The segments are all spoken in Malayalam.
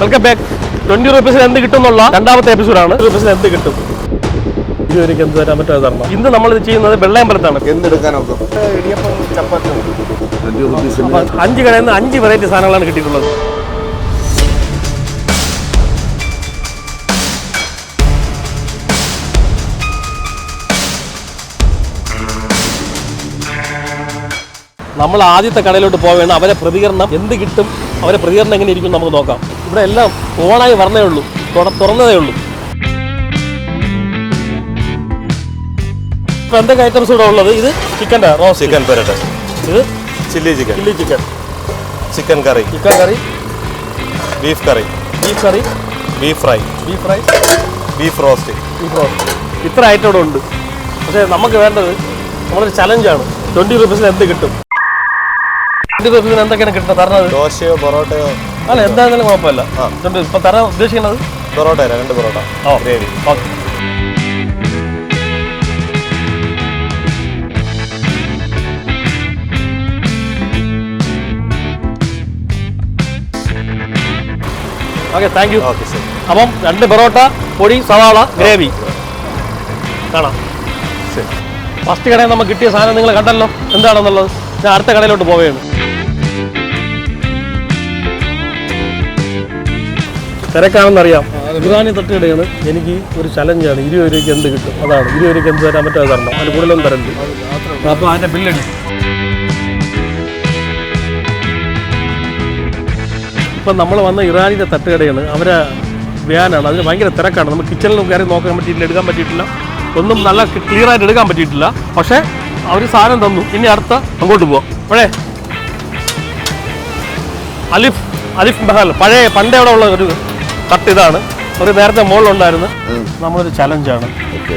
Welcome back. 20 രൂപീസിന് എന്ത് കിട്ടും എന്നുള്ള രണ്ടാമത്തെ എപ്പിസോഡാണ്. 20 രൂപീസിന് എന്ത് കിട്ടും, ഇതുവരെയ്ക്ക് എന്ത് തരാൻ പറ്റുമോ തരണം. ഇന്ന് നമ്മൾ ഇത് ചെയ്യുന്നത് വെള്ളയമ്പലത്താണ്. എന്തെടുക്കാനൊക്കെ 5 കടയിൽ നിന്ന് 5 വെറൈറ്റി സാധനങ്ങളാണ് കിട്ടിയിട്ടുള്ളത്. നമ്മൾ ആദ്യത്തെ കടയിലോട്ട് പോവുകയാണ്. അവരെ പ്രതികരണം എന്ത് കിട്ടും, അവരെ പ്രതികരണം എങ്ങനെ ഇരിക്കും നമുക്ക് നോക്കാം. ഇവിടെ എല്ലാം ഓണായി വരണേ ഉള്ളൂ, തുറന്നതേ ഉള്ളൂ. ഇപ്പം എന്തൊക്കെ ഐറ്റംസ് ഇവിടെ ഉള്ളത്? ഇത് ചിക്കൻ്റെ റോസ്റ്റ്, ചിക്കൻ പെരട്ട്, ഇത് ചില്ലി ചിക്കൻ, ചിക്കൻ കറി, ബീഫ് കറി, ബീഫ് ഫ്രൈ, ബീഫ് റോസ്റ്റ്. ഇത്ര ഐറ്റം ഇവിടെ ഉണ്ട്. പക്ഷേ നമുക്ക് വേണ്ടത് നമ്മളൊരു ചലഞ്ചാണ്. 20 രൂപീസിന് എന്ത് കിട്ടും, 20 രൂപീസിന് എന്തൊക്കെയാണ് കിട്ടുന്നത് തരണത്? ദോശയോ പൊറോട്ടയോ അല്ല എന്തായാലും കുഴപ്പമില്ല. ഇപ്പം തരാൻ ഉദ്ദേശിക്കുന്നത് parotta, 2 parotta gravy. Okay. Okay, thank you. Okay ശരി. അപ്പം 2 പൊറോട്ട, പൊടി, സവാള, ഗ്രേവി കാണാം. ശരി. ഫസ്റ്റ് കടയിൽ നമുക്ക് കിട്ടിയ സാധനം നിങ്ങൾ കണ്ടല്ലോ എന്താണെന്നുള്ളത്. ഞാൻ അടുത്ത കടയിലോട്ട് പോവുകയാണ്. തിരക്കാണെന്നറിയാം. ഇറാനി തട്ടുകടയാണ്. എനിക്ക് ഒരു ചലഞ്ചാണ്. 20 രൂപയ്ക്ക് എന്ത് കിട്ടും, അതാണ്. 20 രൂപയ്ക്ക് എന്ത് തരാൻ പറ്റുമോ തരണം. അതിന് കൂടുതലൊന്നും തരണ്ട്. അപ്പോൾ അതിൻ്റെ ബില്ലടി. ഇപ്പം നമ്മൾ വന്ന ഇറാനിയുടെ തട്ടുകടയാണ്. അവരെ വ്യാനാണ്. അതിന് ഭയങ്കര തിരക്കാണ്. നമുക്ക് കിച്ചണിലും കയറി നോക്കാൻ പറ്റിയിട്ടില്ല, എടുക്കാൻ പറ്റിയിട്ടില്ല, ഒന്നും നല്ല ക്ലിയർ ആയിട്ട് എടുക്കാൻ പറ്റിയിട്ടില്ല. പക്ഷേ അവർ സാധനം തന്നു. ഇനി അടുത്ത അങ്ങോട്ട് പോവാം. പഴയ അലിഫ് ബഹാൽ പണ്ടേ അവിടെ ഉള്ള ഒരു തട്ട് ഇതാണ്. ഒരു നേരത്തെ മുകളിലുണ്ടായിരുന്നു. നമ്മളൊരു ചലഞ്ചാണ്.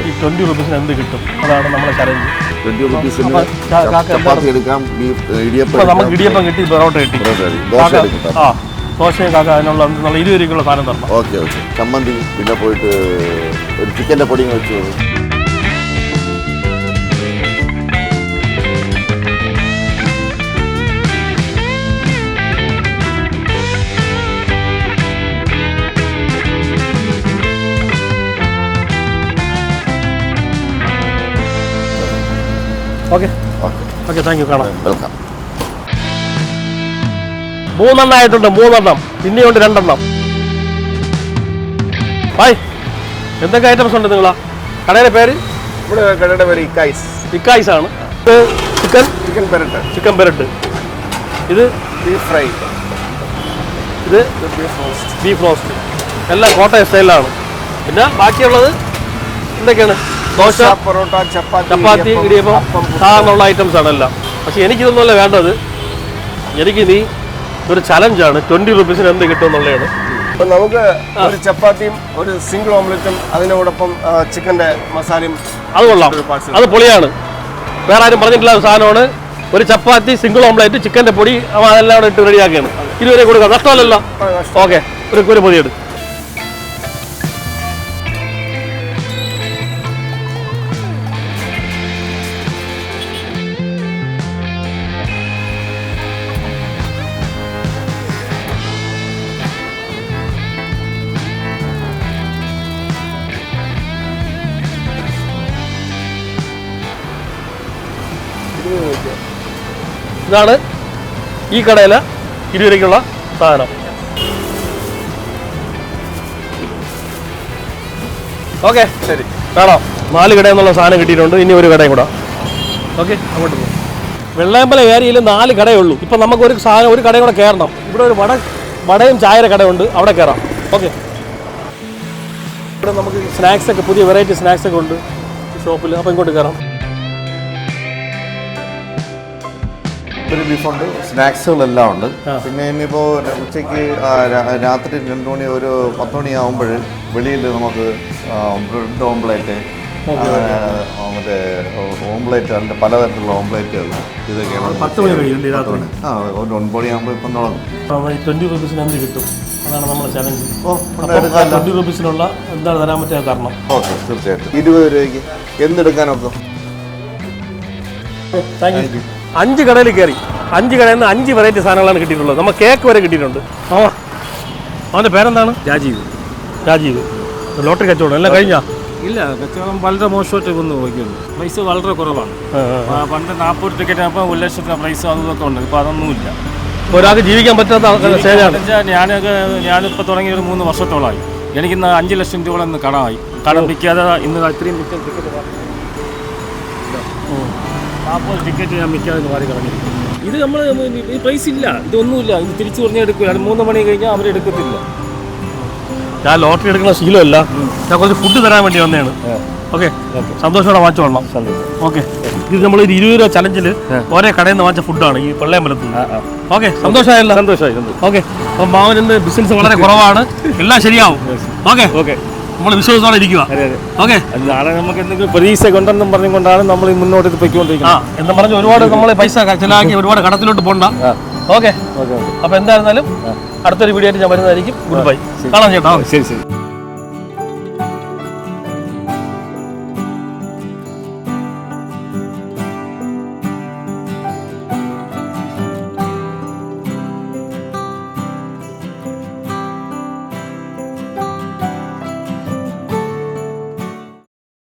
ഈ 20 രൂപീസിന് എന്ത് കിട്ടും, അതാണ് നമ്മുടെ ചലഞ്ച്. 20 രൂപീസിന് നമുക്ക് ഇടിയപ്പം കിട്ടി, പൊറോട്ട കിട്ടി. ആ ദോശയും കാക്ക അതിനുള്ള 20 രൂപയ്ക്കുള്ള സാധനം തരണം. Okay okay. ചമ്മന്തി, പിന്നെ പോയിട്ട് ഒരു ചിക്കൻ്റെ പൊടി വെച്ചു. Okay okay, thank you. കാണാം. വെൽക്കം. 3 എണ്ണമായിട്ടുണ്ട്. 3 എണ്ണം, പിന്നെയുണ്ട് 2 എണ്ണം. ഹായ്, എന്തൊക്കെ ഐറ്റംസ് ഉണ്ട് നിങ്ങളാ കടയുടെ പേര്? ഇവിടെ കടയുടെ പേര് ഇക്കായ്സ് ആണ്. ഇത് ചിക്കൻ പെരട്ട്, ഇത് ബീഫ് ഫ്രൈ, ഇത് ബീഫ് റോസ്റ്റ്. എല്ലാം കോട്ടയം സ്റ്റൈലാണ്. പിന്നെ ബാക്കിയുള്ളത് എന്തൊക്കെയാണ്? ദോശ, പൊറോട്ട, ചപ്പാത്തി, ഇടിയപ്പം, സാധാരണയുള്ള ഐറ്റംസ് ആണ് എല്ലാം. പക്ഷെ എനിക്കിതൊന്നുമല്ല വേണ്ടത്. എനിക്ക് നീ ഒരു ചലഞ്ചാണ്. 20 രൂപീസിന് എന്ത് കിട്ടും എന്നുള്ളതാണ്. അപ്പം നമുക്ക് ഒരു ചപ്പാത്തിയും ഒരു സിംഗിൾ ഓംലെറ്റും അതിനോടൊപ്പം ചിക്കൻ്റെ മസാലയും. അത് കൊള്ളാം, അത് പൊളിയാണ്. വേറെ ആരും പറഞ്ഞിട്ടില്ല സാധനമാണ്. ഒരു ചപ്പാത്തി, സിംഗിൾ ഓംലെറ്റ്, ചിക്കൻ്റെ പൊടി, അതെല്ലാം കൂടെ ഇട്ട് റെഡിയാക്കിയാണ്. 20 രൂപ കൊടുക്കാം, നഷ്ടമല്ലല്ലോ. ഓക്കെ, ഒരു പൊതി എടുക്കും. ഇതാണ് ഈ കടയിലെ 20 രൂപയ്ക്കുള്ള സാധനം. ഓക്കെ ശരി, കാണാം. 4 കടയിൽ നിന്നുള്ള സാധനം കിട്ടിയിട്ടുണ്ട്. ഇനി ഒരു കടയും കൂടെ. ഓക്കെ, അങ്ങോട്ട് പോകും. വെള്ളയമ്പലം ഏരിയയിൽ 4 കടയുള്ളൂ. ഇപ്പം നമുക്ക് ഒരു സാധനം, ഒരു കടയും കൂടെ കയറണം. ഇവിടെ ഒരു വടയും ചായയുടെ കടയുണ്ട്, അവിടെ കയറാം. ഓക്കെ, ഇവിടെ നമുക്ക് സ്നാക്സൊക്കെ, പുതിയ വെറൈറ്റി സ്നാക്സൊക്കെ ഉണ്ട് ഷോപ്പിൽ. അപ്പോൾ ഇങ്ങോട്ട് കയറാം. ഒരു ബീഫുണ്ട്, സ്നാക്സുകളെല്ലാം ഉണ്ട്. പിന്നെ ഇനിയിപ്പോൾ ഉച്ചയ്ക്ക് രാത്രി 2 മണി, ഒരു 10 മണിയാകുമ്പോൾ വെളിയിൽ നമുക്ക് ബ്രെഡ് ഓംപ്ലേറ്റ്, മറ്റേ ഓംപ്ലേറ്റ്, അതിൻ്റെ പലതരത്തിലുള്ള ഓംപ്ലേറ്റുകൾ, ഇതൊക്കെയാണ്. 10 മണി കഴിയുന്നുണ്ട് രാത്രി. ഒരു 9 മണിയാകുമ്പോൾ ഇപ്പം തുടങ്ങും. 20 രൂപീസിന് എന്ത് കിട്ടും, അതാണ് നമ്മുടെ ചലഞ്ച്. 20 രൂപീസിനുള്ള എന്താണ് തരാൻ പറ്റുക തരണം. ഓക്കെ, തീർച്ചയായിട്ടും. 20 രൂപയ്ക്ക് എന്തെടുക്കാനൊക്കെ. Thank you. 5 കടയിൽ കയറി. 5 കടയിൽ നിന്ന് 5 വെറൈറ്റി സാധനങ്ങളാണ് കിട്ടിയിട്ടുള്ളത്. നമുക്ക് കേക്ക് വരെ കിട്ടിയിട്ടുണ്ട്. അവൻ്റെ പേരെന്താണ്? രാജീവ്. രാജീവ്. ലോട്ടറി കച്ചവടം എല്ലാം കഴിഞ്ഞാ? ഇല്ല, കച്ചവടം വളരെ മോശമായിട്ട് വന്ന് പോയിക്കുന്നു. പ്രൈസ് വളരെ കുറവാണ്. പണ്ട് 40 ടിക്കറ്റ് അപ്പോൾ 1 ലക്ഷത്തിന് പ്രൈസ് അതൊക്കെ ഉണ്ട്. ഇപ്പോൾ അതൊന്നുമില്ല. ഒരാൾക്ക് ജീവിക്കാൻ പറ്റാത്ത സ്റ്റേജാണ്. ഞാനിപ്പോൾ തുടങ്ങി ഒരു 3 വർഷത്തോളമായി. എനിക്കിന്ന് 5 ലക്ഷം രൂപ ഇന്ന് കടമായി. കടം വിൽക്കാതെ ഇന്ന് ഇത്രയും ടിക്കറ്റ് 40 ടിക്കറ്റ് ഞാൻ മിക്കാതെ മാറി കളഞ്ഞിരിക്കുന്നു. ഇത് നമ്മൾ ഈ പ്രൈസ് ഇല്ല, ഇതൊന്നുമില്ല. ഇത് തിരിച്ചു പറഞ്ഞാൽ എടുക്കില്ല. 3 മണി കഴിഞ്ഞാൽ അവരെടുക്കത്തില്ല. ഞാൻ ലോട്ടറി എടുക്കുന്ന ശീലമല്ല, ഞാൻ കുറച്ച് ഫുഡ് തരാൻ വേണ്ടി വന്നതാണ്. ഓക്കെ, സന്തോഷത്തോടെ വാങ്ങിച്ചു കൊള്ളാം. ഓക്കെ, ഇത് നമ്മൾ ഒരു 20 രൂപ ചലഞ്ചിൽ ഓരോ കടയിൽ നിന്ന് വാങ്ങിച്ച ഫുഡാണ് ഈ വെള്ളയമ്പലത്തിൽ. ഓക്കെ, സന്തോഷമായല്ലോ? സന്തോഷമായി. ഓക്കെ, അപ്പം മാവൻ്റെ ബിസിനസ് വളരെ കുറവാണ്, എല്ലാം ശരിയാവും. ഓക്കെ ഓക്കെ, നമ്മൾ വിശ്വാസത്തോടെ ഇരിക്കുക. ഓക്കെ, നാളെ നമുക്ക് എന്തെങ്കിലും പ്രതീക്ഷ കൊണ്ടെന്നും പറഞ്ഞുകൊണ്ടാണ് നമ്മൾ മുന്നോട്ട് പോയിക്കൊണ്ടിരിക്കുന്നത്. എന്ന് പറഞ്ഞ് ഒരുപാട് നമ്മൾ പൈസ ചിലവാക്കി ഒരുപാട് കടത്തിലോട്ട് പോകണ്ട. ഓക്കെ, അപ്പോൾ എന്തായിരുന്നാലും അടുത്തൊരു വീഡിയോ ആയിട്ട് ഞാൻ വരുന്നതായിരിക്കും. Good bye. കാണാം ചേട്ടാ. ശരി ശരി.